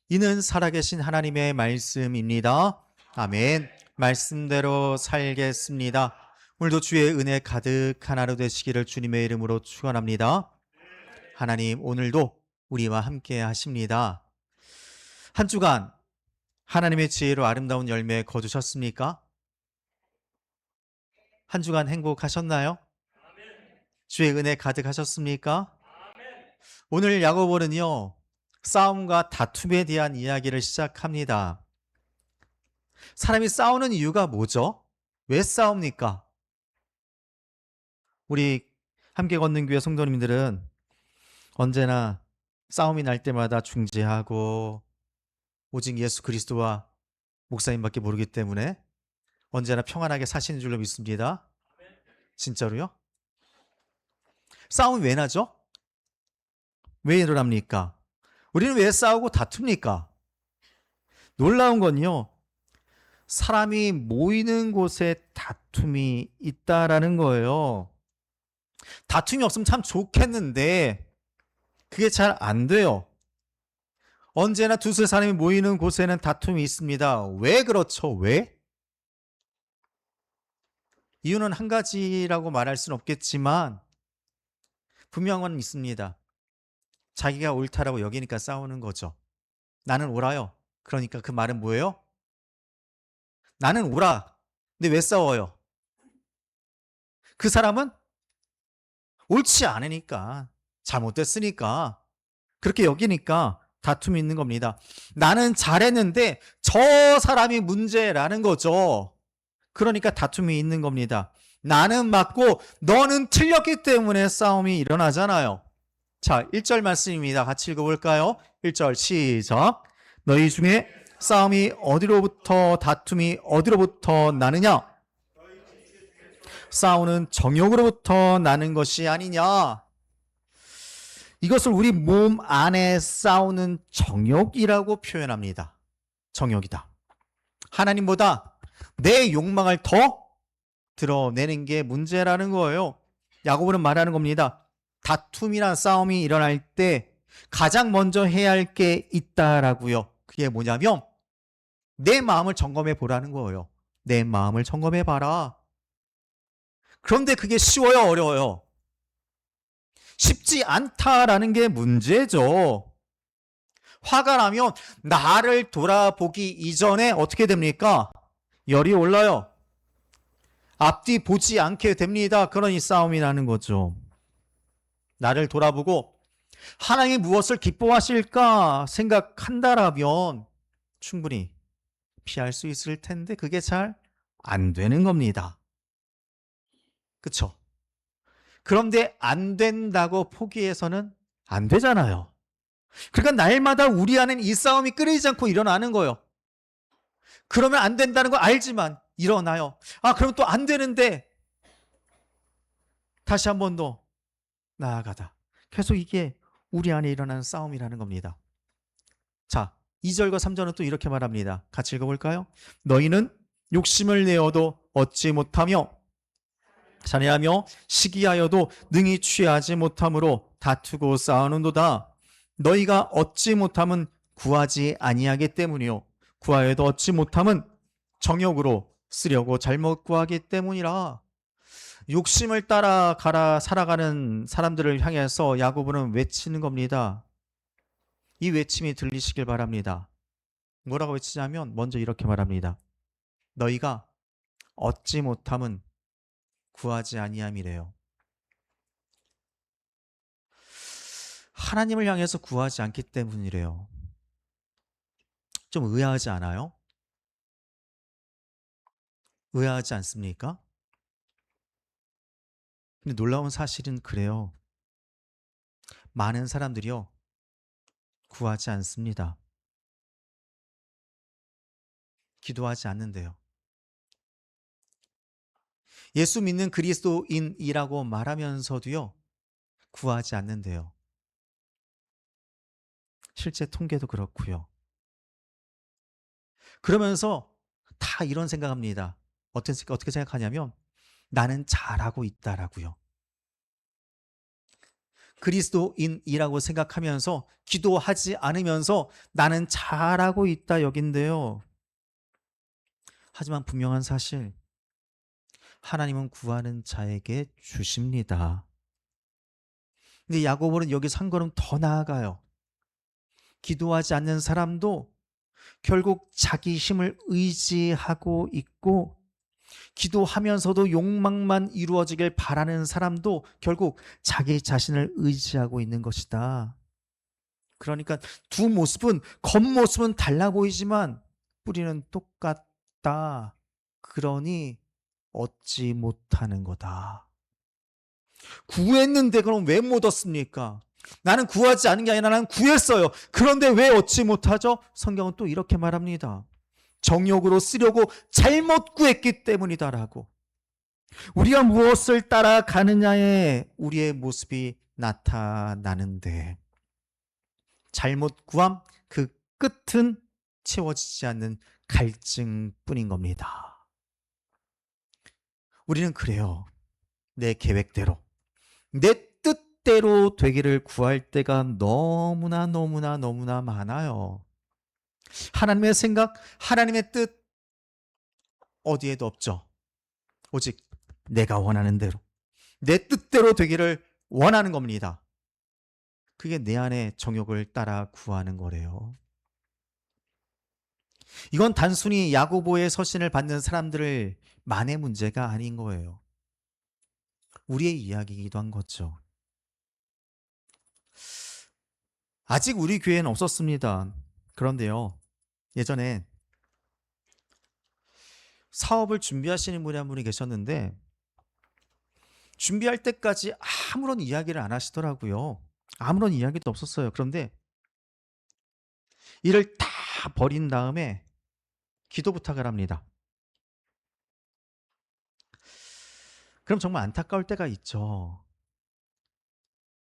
이는 살아계신 하나님의 말씀입니다. 아멘. 말씀대로 살겠습니다. 오늘도 주의 은혜 가득한 하루 되시기를 주님의 이름으로 축원합니다. 하나님 오늘도 우리와 함께 하십니다. 한 주간 하나님의 지혜로 아름다운 열매 거두셨습니까? 한 주간 행복하셨나요? 주의 은혜 가득하셨습니까? 오늘 야고보는요, 싸움과 다툼에 대한 이야기를 시작합니다. 사람이 싸우는 이유가 뭐죠? 왜 싸웁니까? 우리 함께 걷는 교회 성도님들은 언제나 싸움이 날 때마다 중재하고 오직 예수 그리스도와 목사님밖에 모르기 때문에 언제나 평안하게 사시는 줄로 믿습니다. 진짜로요? 싸움이 왜 나죠? 왜 일어납니까? 우리는 왜 싸우고 다툽니까? 놀라운 건요, 사람이 모이는 곳에 다툼이 있다라는 거예요. 다툼이 없으면 참 좋겠는데 그게 잘 안 돼요. 언제나 두세 사람이 모이는 곳에는 다툼이 있습니다. 왜 그렇죠? 왜? 이유는 한 가지라고 말할 수는 없겠지만 분명한 있습니다. 자기가 옳다라고 여기니까 싸우는 거죠. 나는 옳아요. 그러니까 그 말은 뭐예요? 나는 옳아. 근데 왜 싸워요? 그 사람은 옳지 않으니까, 잘못됐으니까, 그렇게 여기니까 다툼이 있는 겁니다. 나는 잘했는데 저 사람이 문제라는 거죠. 그러니까 다툼이 있는 겁니다. 나는 맞고 너는 틀렸기 때문에 싸움이 일어나잖아요. 자, 1절 말씀입니다. 같이 읽어볼까요? 1절 시작. 너희 중에 싸움이 어디로부터 다툼이 어디로부터 나느냐? 싸우는 정욕으로부터 나는 것이 아니냐? 이것을 우리 몸 안에 싸우는 정욕이라고 표현합니다. 정욕이다. 하나님보다 내 욕망을 더 드러내는 게 문제라는 거예요. 야고보는 말하는 겁니다. 다툼이나 싸움이 일어날 때 가장 먼저 해야 할 게 있다라고요. 그게 뭐냐면 내 마음을 점검해 보라는 거예요. 내 마음을 점검해 봐라. 그런데 그게 쉬워요, 어려워요? 쉽지 않다라는 게 문제죠. 화가 나면 나를 돌아보기 이전에 어떻게 됩니까? 열이 올라요. 앞뒤 보지 않게 됩니다. 그러니 싸움이 나는 거죠. 나를 돌아보고 하나님이 무엇을 기뻐하실까 생각한다라면 충분히 피할 수 있을 텐데 그게 잘 안 되는 겁니다. 그쵸? 그런데 안 된다고 포기해서는 안 되잖아요. 그러니까 날마다 우리 안엔 이 싸움이 끊이지 않고 일어나는 거예요. 그러면 안 된다는 거 알지만 일어나요. 아, 그럼 또 안 되는데 다시 한 번 더 나아가다. 계속 이게 우리 안에 일어나는 싸움이라는 겁니다. 자, 2절과 3절은 또 이렇게 말합니다. 같이 읽어볼까요? 너희는 욕심을 내어도 얻지 못하며 잔해하며 시기하여도 능히 취하지 못함으로 다투고 싸우는도다. 너희가 얻지 못함은 구하지 아니하기 때문이요 구하여도 얻지 못함은 정욕으로 쓰려고 잘못 구하기 때문이라. 욕심을 따라 살아가는 사람들을 향해서 야고보는 외치는 겁니다. 이 외침이 들리시길 바랍니다. 뭐라고 외치냐면 먼저 이렇게 말합니다. 너희가 얻지 못함은 구하지 아니함이래요. 하나님을 향해서 구하지 않기 때문이래요. 좀 의아하지 않아요? 의아하지 않습니까? 근데 놀라운 사실은 그래요. 많은 사람들이요, 구하지 않습니다. 기도하지 않는데요. 예수 믿는 그리스도인이라고 말하면서도요, 구하지 않는데요. 실제 통계도 그렇고요. 그러면서 다 이런 생각합니다. 어떻게 생각하냐면 나는 잘하고 있다라고요. 그리스도인이라고 생각하면서 기도하지 않으면서 나는 잘하고 있다 여긴데요. 하지만 분명한 사실, 하나님은 구하는 자에게 주십니다. 근데 야고보는 여기서 한 걸음 더 나아가요. 기도하지 않는 사람도 결국 자기 힘을 의지하고 있고, 기도하면서도 욕망만 이루어지길 바라는 사람도 결국 자기 자신을 의지하고 있는 것이다. 그러니까 두 모습은, 겉모습은 달라 보이지만 뿌리는 똑같다. 그러니 얻지 못하는 거다. 구했는데 그럼 왜 못 얻습니까? 나는 구하지 않은 게 아니라 나는 구했어요. 그런데 왜 얻지 못하죠? 성경은 또 이렇게 말합니다. 정욕으로 쓰려고 잘못 구했기 때문이다라고. 우리가 무엇을 따라가느냐에 우리의 모습이 나타나는데, 잘못 구함 그 끝은 채워지지 않는 갈증뿐인 겁니다. 우리는 그래요. 내 계획대로, 내 뜻대로 되기를 구할 때가 너무나 많아요. 하나님의 생각, 하나님의 뜻 어디에도 없죠. 오직 내가 원하는 대로, 내 뜻대로 되기를 원하는 겁니다. 그게 내 안에 정욕을 따라 구하는 거래요. 이건 단순히 야고보의 서신을 받는 사람들을 만의 문제가 아닌 거예요. 우리의 이야기이기도 한 거죠. 아직 우리 교회는 없었습니다. 그런데요, 예전에 사업을 준비하시는 분이 한 분이 계셨는데, 준비할 때까지 아무런 이야기를 안 하시더라고요. 아무런 이야기도 없었어요. 그런데 일을 다 버린 다음에 기도 부탁을 합니다. 그럼 정말 안타까울 때가 있죠.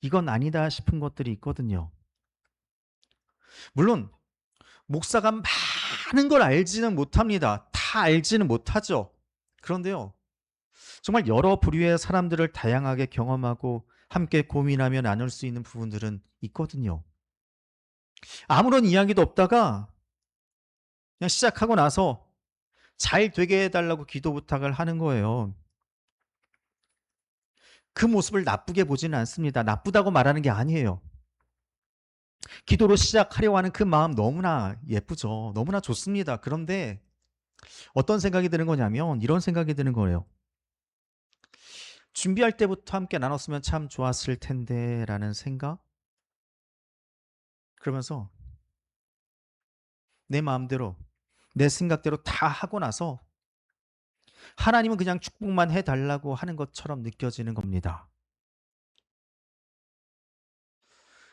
이건 아니다 싶은 것들이 있거든요. 물론 목사가 많은 걸 알지는 못합니다. 다 알지는 못하죠. 그런데요, 정말 여러 부류의 사람들을 다양하게 경험하고 함께 고민하며 나눌 수 있는 부분들은 있거든요. 아무런 이야기도 없다가 그냥 시작하고 나서 잘 되게 해달라고 기도 부탁을 하는 거예요. 그 모습을 나쁘게 보지는 않습니다. 나쁘다고 말하는 게 아니에요. 기도로 시작하려고 하는 그 마음 너무나 예쁘죠. 너무나 좋습니다. 그런데 어떤 생각이 드는 거냐면 이런 생각이 드는 거예요. 준비할 때부터 함께 나눴으면 참 좋았을 텐데 라는 생각? 그러면서 내 마음대로, 내 생각대로 다 하고 나서 하나님은 그냥 축복만 해달라고 하는 것처럼 느껴지는 겁니다.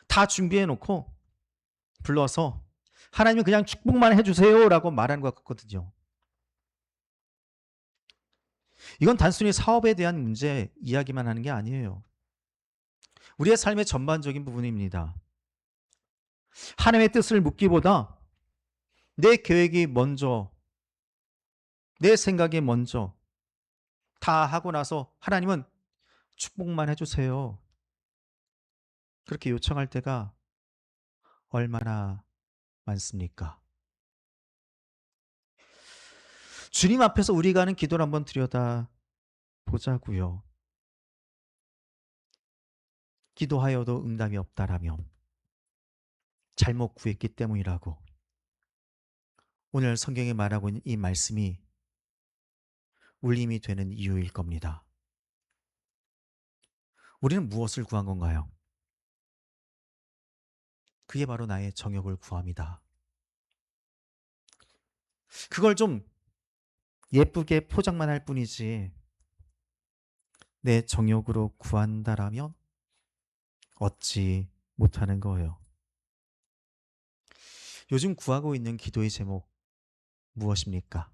다 준비해놓고 불러서 하나님은 그냥 축복만 해주세요 라고 말하는 것 같거든요. 이건 단순히 사업에 대한 문제 이야기만 하는 게 아니에요. 우리의 삶의 전반적인 부분입니다. 하나님의 뜻을 묻기보다 내 계획이 먼저, 내 생각이 먼저 다 하고 나서 하나님은 축복만 해주세요. 그렇게 요청할 때가 얼마나 많습니까? 주님 앞에서 우리가 하는 기도를 한번 들여다 보자고요. 기도하여도 응답이 없다라면 잘못 구했기 때문이라고. 오늘 성경에 말하고 있는 이 말씀이 울림이 되는 이유일 겁니다. 우리는 무엇을 구한 건가요? 그게 바로 나의 정욕을 구합니다. 그걸 좀 예쁘게 포장만 할 뿐이지 내 정욕으로 구한다라면 얻지 못하는 거예요. 요즘 구하고 있는 기도의 제목 무엇입니까?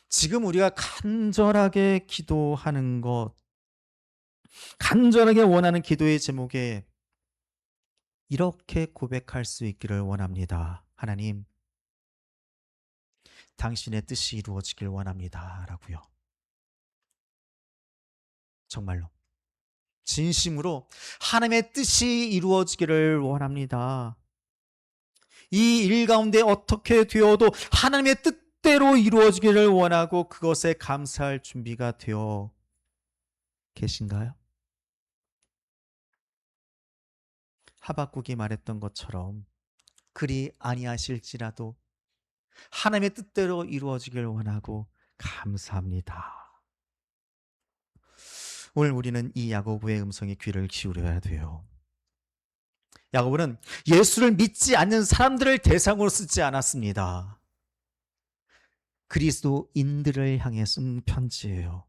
지금 우리가 간절하게 기도하는 것, 간절하게 원하는 기도의 제목에 이렇게 고백할 수 있기를 원합니다. 하나님, 당신의 뜻이 이루어지길 원합니다. 라고요. 정말로. 진심으로 하나님의 뜻이 이루어지기를 원합니다. 이 일 가운데 어떻게 되어도 하나님의 뜻대로 이루어지기를 원하고 그것에 감사할 준비가 되어 계신가요? 하박국이 말했던 것처럼 그리 아니하실지라도 하나님의 뜻대로 이루어지길 원하고 감사합니다. 오늘 우리는 이 야고보의 음성에 귀를 기울여야 돼요. 야고보는 예수를 믿지 않는 사람들을 대상으로 쓰지 않았습니다. 그리스도인들을 향해 쓴 편지예요.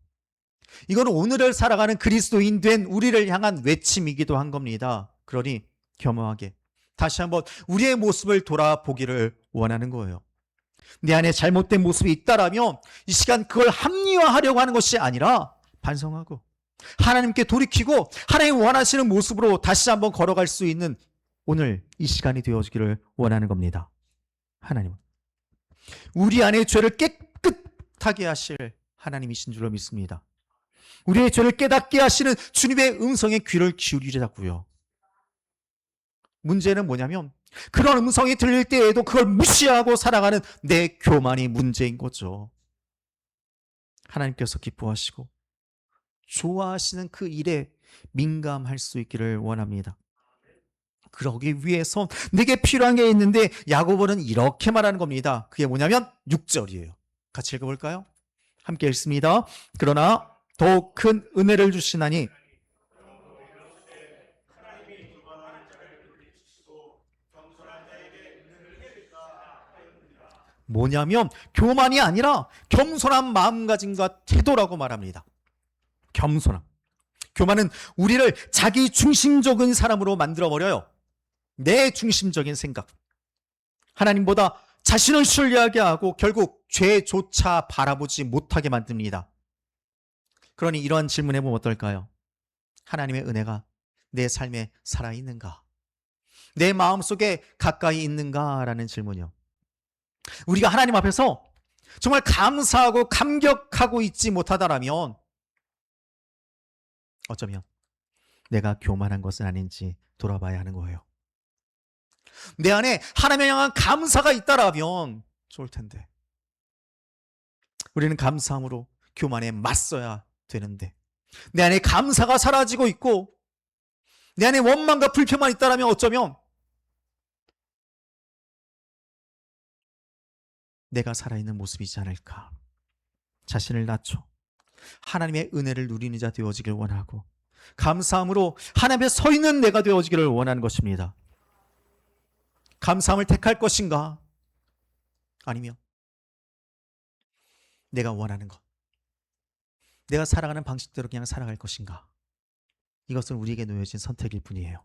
이건 오늘을 살아가는 그리스도인 된 우리를 향한 외침이기도 한 겁니다. 그러니 겸허하게 다시 한번 우리의 모습을 돌아보기를 원하는 거예요. 내 안에 잘못된 모습이 있다라면 이 시간 그걸 합리화하려고 하는 것이 아니라 반성하고 하나님께 돌이키고 하나님 원하시는 모습으로 다시 한번 걸어갈 수 있는 오늘 이 시간이 되어지기를 원하는 겁니다. 하나님은 우리 안에 죄를 깨끗하게 하실 하나님이신 줄로 믿습니다. 우리의 죄를 깨닫게 하시는 주님의 음성에 귀를 기울이자고요. 문제는 뭐냐면 그런 음성이 들릴 때에도 그걸 무시하고 살아가는 내 교만이 문제인 거죠. 하나님께서 기뻐하시고 좋아하시는 그 일에 민감할 수 있기를 원합니다. 그러기 위해서 내게 필요한 게 있는데 야고보는 이렇게 말하는 겁니다. 그게 뭐냐면 6절이에요. 같이 읽어볼까요? 함께 읽습니다. 그러나 더욱 큰 은혜를 주시나니 뭐냐면 교만이 아니라 겸손한 마음가짐과 태도라고 말합니다. 겸손함. 교만은 우리를 자기 중심적인 사람으로 만들어버려요. 내 중심적인 생각. 하나님보다 자신을 신뢰하게 하고 결국 죄조차 바라보지 못하게 만듭니다. 그러니 이러한 질문해 보면 어떨까요? 하나님의 은혜가 내 삶에 살아있는가? 내 마음속에 가까이 있는가라는 질문이요. 우리가 하나님 앞에서 정말 감사하고 감격하고 있지 못하다라면 어쩌면 내가 교만한 것은 아닌지 돌아봐야 하는 거예요. 내 안에 하나님을 향한 감사가 있다라면 좋을 텐데 우리는 감사함으로 교만에 맞서야 되는데 내 안에 감사가 사라지고 있고 내 안에 원망과 불평만 있다라면 어쩌면 내가 살아있는 모습이지 않을까. 자신을 낮춰 하나님의 은혜를 누리는 자 되어지길 원하고 감사함으로 하나님 앞에 서 있는 내가 되어지기를 원하는 것입니다. 감사함을 택할 것인가? 아니면 내가 원하는 것, 내가 살아가는 방식대로 그냥 살아갈 것인가? 이것은 우리에게 놓여진 선택일 뿐이에요.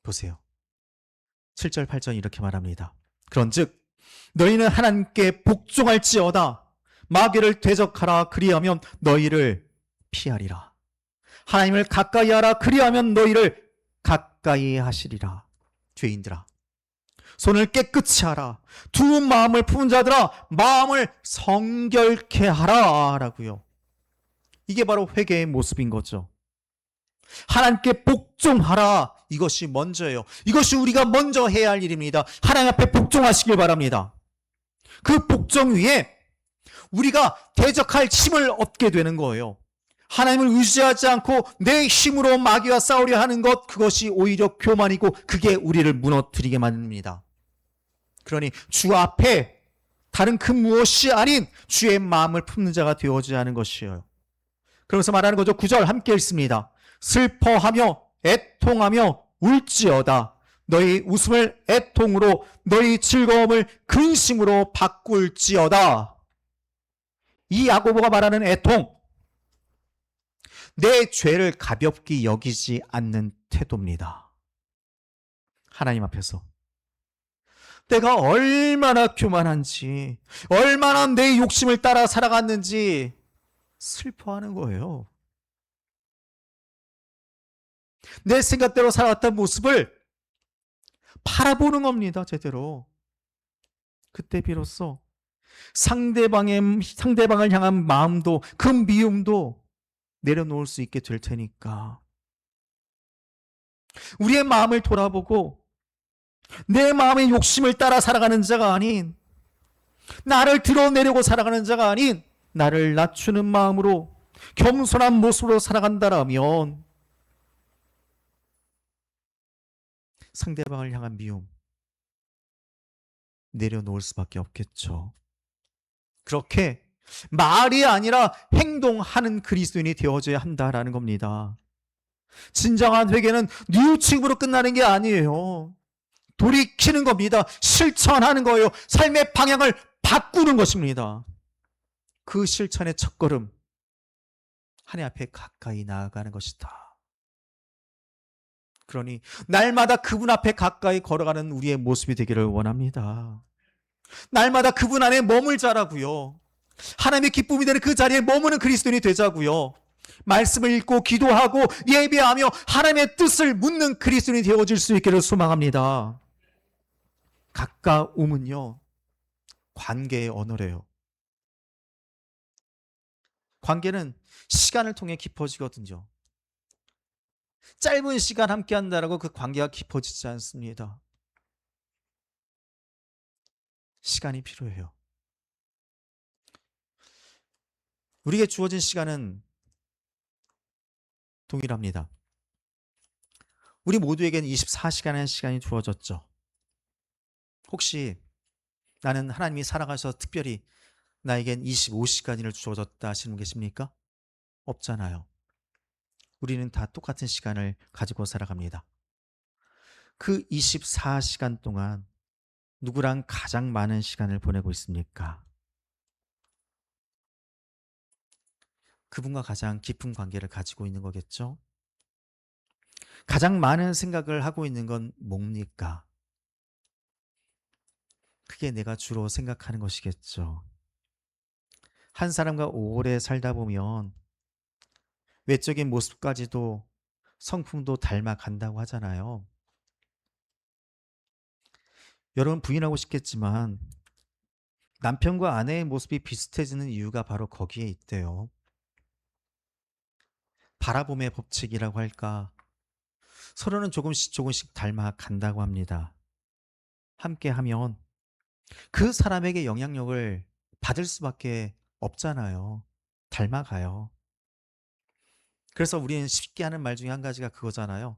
보세요. 7절 8절 이렇게 말합니다. 그런즉 너희는 하나님께 복종할지어다. 마귀를 대적하라. 그리하면 너희를 피하리라. 하나님을 가까이 하라. 그리하면 너희를 가까이 하시리라. 죄인들아, 손을 깨끗이 하라. 두 마음을 품은 자들아, 마음을 성결케 하라 라고요. 이게 바로 회개의 모습인 거죠. 하나님께 복종하라. 이것이 먼저예요. 이것이 우리가 먼저 해야 할 일입니다. 하나님 앞에 복종하시길 바랍니다. 그 복종 위에 우리가 대적할 힘을 얻게 되는 거예요. 하나님을 의지하지 않고 내 힘으로 마귀와 싸우려 하는 것, 그것이 오히려 교만이고 그게 우리를 무너뜨리게 만듭니다. 그러니 주 앞에 다른 그 무엇이 아닌 주의 마음을 품는 자가 되어져야 하는 것이에요. 그러면서 말하는 거죠. 9절 함께 읽습니다. 슬퍼하며 애통하며 울지어다. 너희 웃음을 애통으로 너희 즐거움을 근심으로 바꿀지어다. 이 야고보가 말하는 애통, 내 죄를 가볍게 여기지 않는 태도입니다. 하나님 앞에서 내가 얼마나 교만한지, 얼마나 내 욕심을 따라 살아갔는지 슬퍼하는 거예요. 내 생각대로 살아왔던 모습을 바라보는 겁니다. 제대로. 그때 비로소 상대방을 향한 마음도 그 미움도 내려놓을 수 있게 될 테니까. 우리의 마음을 돌아보고 내 마음의 욕심을 따라 살아가는 자가 아닌, 나를 드러내려고 살아가는 자가 아닌 나를 낮추는 마음으로 겸손한 모습으로 살아간다라면 상대방을 향한 미움 내려놓을 수밖에 없겠죠. 그렇게 말이 아니라 행동하는 그리스도인이 되어져야 한다라는 겁니다. 진정한 회개는 뉘우침으로 끝나는 게 아니에요. 돌이키는 겁니다. 실천하는 거예요. 삶의 방향을 바꾸는 것입니다. 그 실천의 첫걸음, 하나님 앞에 가까이 나아가는 것이다. 그러니 날마다 그분 앞에 가까이 걸어가는 우리의 모습이 되기를 원합니다. 날마다 그분 안에 머물자라고요. 하나님의 기쁨이 되는 그 자리에 머무는 그리스도인이 되자고요. 말씀을 읽고 기도하고 예배하며 하나님의 뜻을 묻는 그리스도인이 되어질 수 있기를 소망합니다. 가까움은요, 관계의 언어래요. 관계는 시간을 통해 깊어지거든요. 짧은 시간 함께 한다라고 그 관계가 깊어지지 않습니다. 시간이 필요해요. 우리에게 주어진 시간은 동일합니다. 우리 모두에게는 24시간의 시간이 주어졌죠. 혹시 나는 하나님이 살아가셔서 특별히 나에겐 25시간을 주어졌다 하시는 분 계십니까? 없잖아요. 우리는 다 똑같은 시간을 가지고 살아갑니다. 그 24시간 동안 누구랑 가장 많은 시간을 보내고 있습니까? 그분과 가장 깊은 관계를 가지고 있는 거겠죠? 가장 많은 생각을 하고 있는 건 뭡니까? 그게 내가 주로 생각하는 것이겠죠. 한 사람과 오래 살다 보면 외적인 모습까지도 성품도 닮아간다고 하잖아요. 여러분 부인하고 싶겠지만 남편과 아내의 모습이 비슷해지는 이유가 바로 거기에 있대요. 바라봄의 법칙이라고 할까? 서로는 조금씩 닮아간다고 합니다. 함께 하면 그 사람에게 영향력을 받을 수밖에 없잖아요. 닮아가요. 그래서 우리는 쉽게 하는 말 중에 한 가지가 그거잖아요.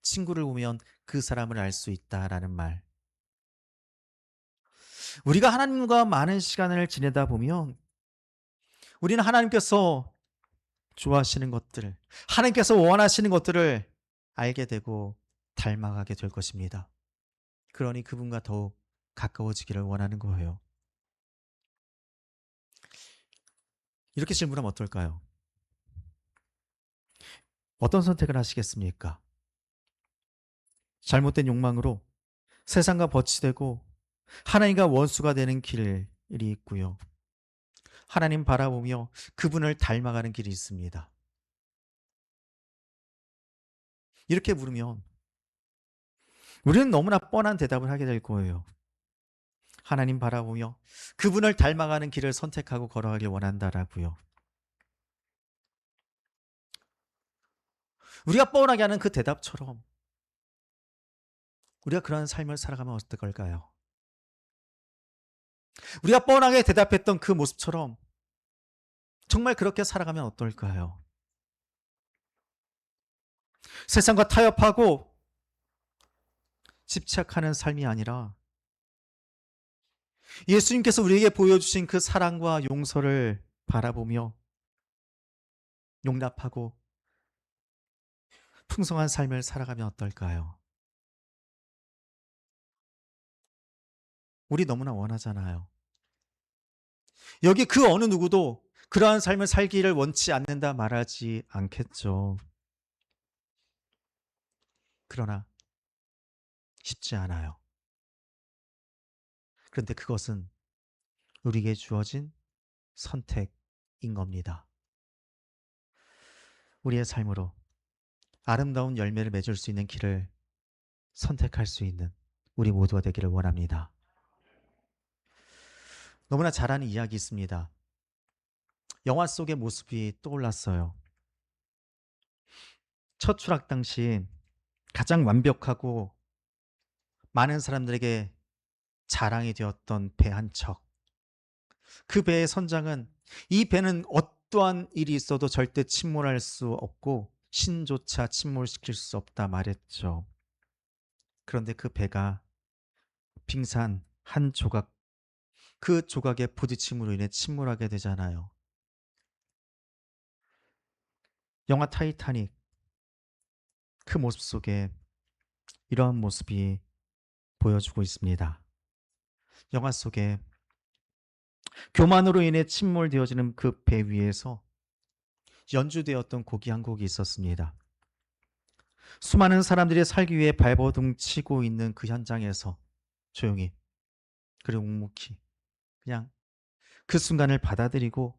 친구를 보면 그 사람을 알 수 있다라는 말. 우리가 하나님과 많은 시간을 지내다 보면 우리는 하나님께서 좋아하시는 것들, 하나님께서 원하시는 것들을 알게 되고 닮아가게 될 것입니다. 그러니 그분과 더욱 가까워지기를 원하는 거예요. 이렇게 질문하면 어떨까요? 어떤 선택을 하시겠습니까? 잘못된 욕망으로 세상과 버치되고 하나님과 원수가 되는 길이 있고요. 하나님 바라보며 그분을 닮아가는 길이 있습니다. 이렇게 물으면 우리는 너무나 뻔한 대답을 하게 될 거예요. 하나님 바라보며 그분을 닮아가는 길을 선택하고 걸어가길 원한다라고요. 우리가 뻔하게 하는 그 대답처럼 우리가 그런 삶을 살아가면 어떨 걸까요? 우리가 뻔하게 대답했던 그 모습처럼 정말 그렇게 살아가면 어떨까요? 세상과 타협하고 집착하는 삶이 아니라 예수님께서 우리에게 보여주신 그 사랑과 용서를 바라보며 용납하고 풍성한 삶을 살아가면 어떨까요? 우리 너무나 원하잖아요. 여기 그 어느 누구도 그러한 삶을 살기를 원치 않는다 말하지 않겠죠. 그러나 쉽지 않아요. 그런데 그것은 우리에게 주어진 선택인 겁니다. 우리의 삶으로 아름다운 열매를 맺을 수 있는 길을 선택할 수 있는 우리 모두가 되기를 원합니다. 너무나 잘 아는 이야기 있습니다. 영화 속의 모습이 떠올랐어요. 첫 추락 당시 가장 완벽하고 많은 사람들에게 자랑이 되었던 배 한 척. 그 배의 선장은 이 배는 어떠한 일이 있어도 절대 침몰할 수 없고 신조차 침몰시킬 수 없다 말했죠. 그런데 그 배가 빙산 한 조각, 그 조각의 부딪힘으로 인해 침몰하게 되잖아요. 영화 타이타닉, 그 모습 속에 이러한 모습이 보여주고 있습니다. 영화 속에 교만으로 인해 침몰되어지는 그 배 위에서 연주되었던 곡이 한 곡이 있었습니다. 수많은 사람들이 살기 위해 발버둥 치고 있는 그 현장에서 조용히 그리고 묵묵히 그냥 그 순간을 받아들이고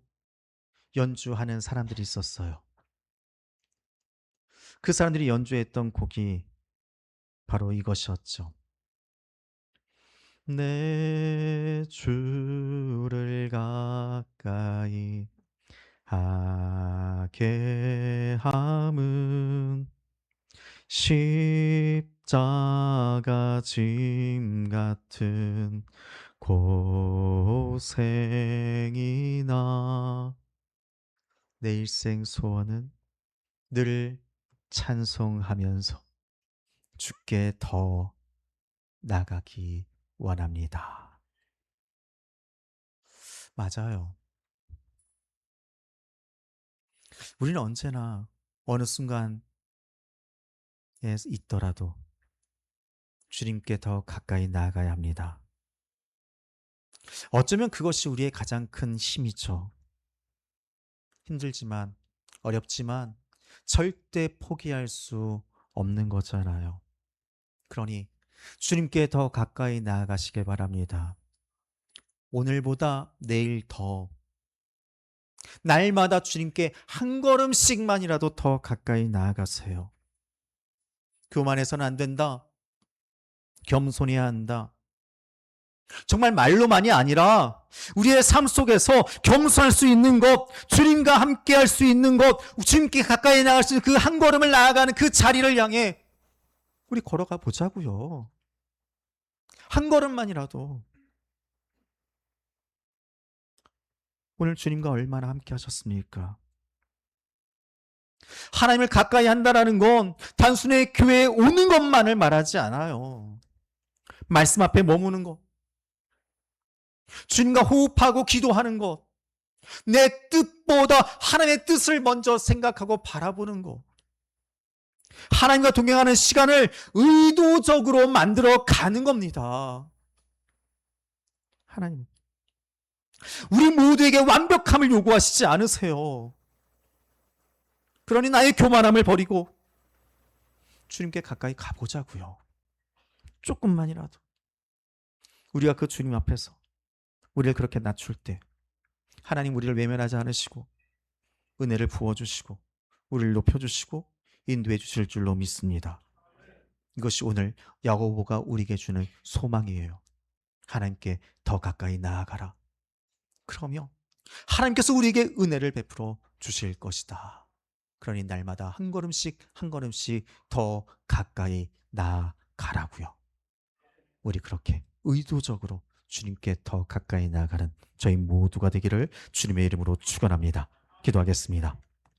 연주하는 사람들이 있었어요. 그 사람들이 연주했던 곡이 바로 이것이었죠. 내 주를 가까이 하게 함은 십자가 짐 같은 고생이나 내 일생 소원은 늘 찬송하면서 주께 더 나가기 원합니다. 맞아요. 우리는 언제나 어느 순간에 있더라도 주님께 더 가까이 나아가야 합니다. 어쩌면 그것이 우리의 가장 큰 힘이죠. 힘들지만, 어렵지만 절대 포기할 수 없는 거잖아요. 그러니 주님께 더 가까이 나아가시길 바랍니다. 오늘보다 내일 더, 날마다 주님께 한 걸음씩만이라도 더 가까이 나아가세요. 교만해서는 안 된다. 겸손해야 한다. 정말 말로만이 아니라 우리의 삶 속에서 겸손할 수 있는 것, 주님과 함께 할 수 있는 것, 주님께 가까이 나갈 수 있는 그 한 걸음을 나아가는 그 자리를 향해 우리 걸어가 보자고요. 한 걸음만이라도. 오늘 주님과 얼마나 함께 하셨습니까? 하나님을 가까이 한다는 건 단순히 교회에 오는 것만을 말하지 않아요. 말씀 앞에 머무는 것, 주님과 호흡하고 기도하는 것, 내 뜻보다 하나님의 뜻을 먼저 생각하고 바라보는 것, 하나님과 동행하는 시간을 의도적으로 만들어 가는 겁니다. 하나님, 우리 모두에게 완벽함을 요구하시지 않으세요. 그러니 나의 교만함을 버리고 주님께 가까이 가보자고요. 조금만이라도 우리가 그 주님 앞에서 우리를 그렇게 낮출 때 하나님 우리를 외면하지 않으시고 은혜를 부어주시고 우리를 높여주시고 인도해 주실 줄로 믿습니다. 이것이 오늘 야고보가 우리에게 주는 소망이에요. 하나님께 더 가까이 나아가라. 그러면 하나님께서 우리에게 은혜를 베풀어 주실 것이다. 그러니 날마다 한 걸음씩 한 걸음씩 더 가까이 나아가라고요. 우리 그렇게 의도적으로 주님께 더 가까이 나아가는 저희 모두가 되기를 주님의 이름으로 축원합니다. 기도하겠습니다.